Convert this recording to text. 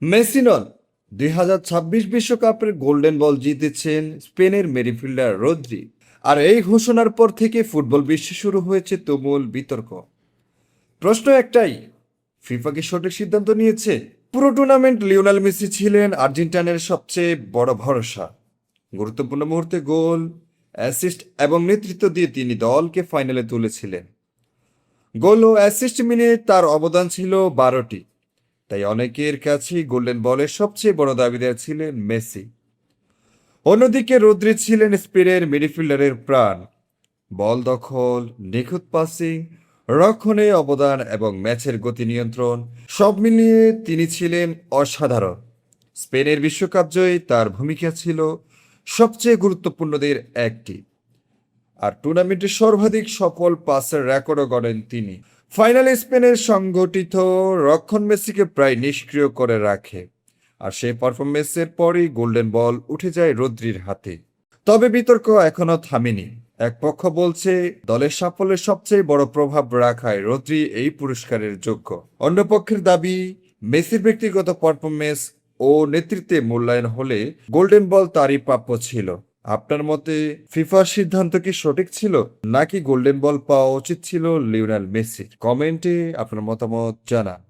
Messi নন, 2026 বিশ্বকাপের golden ball জিতেছেন স্পেনের মিডফিল্ডার রদ্রি। আর এই ঘোষণার পর থেকে ফুটবল বিশ্বে শুরু হয়েছে তুমুল বিতর্ক। প্রশ্ন একটাই, ফিফা কি সঠিক সিদ্ধান্ত নিয়েছে? পুরো টুর্নামেন্ট লিওনেল মেসি ছিলেন আর্জেন্টিনার সবচেয়ে বড় ভরসা। গুরুত্বপূর্ণ মুহূর্তে গোল, অ্যাসিস্ট এবং নেতৃত্ব দিয়ে তিনি দলকে ফাইনালে তুলেছিলেন। গোল ও অ্যাসিস্ট মিলিয়ে তার অবদান ছিল 12টি। তাই অনেকের কাছেই গোল্ডেন বলের সবচেয়ে বড় দাবিদার ছিলেন মেসি। অন্যদিকে রদ্রি ছিলেন স্পেনের মিডফিল্ডারের প্রাণ। বল দখল, নিখুঁত পাসিং, রক্ষণে অবদান এবং ম্যাচের গতি নিয়ন্ত্রণ সব মিলিয়ে তিনি ছিলেন অসাধারণ। স্পেনের বিশ্বকাপ জয়ে তার ভূমিকা ছিল সবচেয়ে গুরুত্বপূর্ণদের একটি। আর টুর্নামেন্টের সর্বাধিক সফল পাসের রেকর্ডও গড়েন তিনি। ফাইনালে স্পেনের সংগঠিত রক্ষণ মেসিকে প্রায় নিষ্ক্রিয় করে রাখে। আর সেই পারফরমেন্সের পরই গোল্ডেন বল উঠে যায় রদ্রির হাতে। তবে বিতর্ক এখনো থামেনি। এক পক্ষ বলছে দলের সাফল্যের সবচেয়ে বড় প্রভাব রাখায় রদ্রি এই পুরস্কারের যোগ্য। অন্য পক্ষের দাবি মেসির ব্যক্তিগত পারফরমেন্স ও নেতৃত্বে মূল্যায়ন হলে গোল্ডেন বল তারই প্রাপ্য ছিল। আপনার মতে ফিফার সিদ্ধান্ত কি সঠিক ছিল, নাকি গোল্ডেন বল পাওয়া উচিত ছিল লিওনেল মেসির? কমেন্টে আপনার মতামত জানান।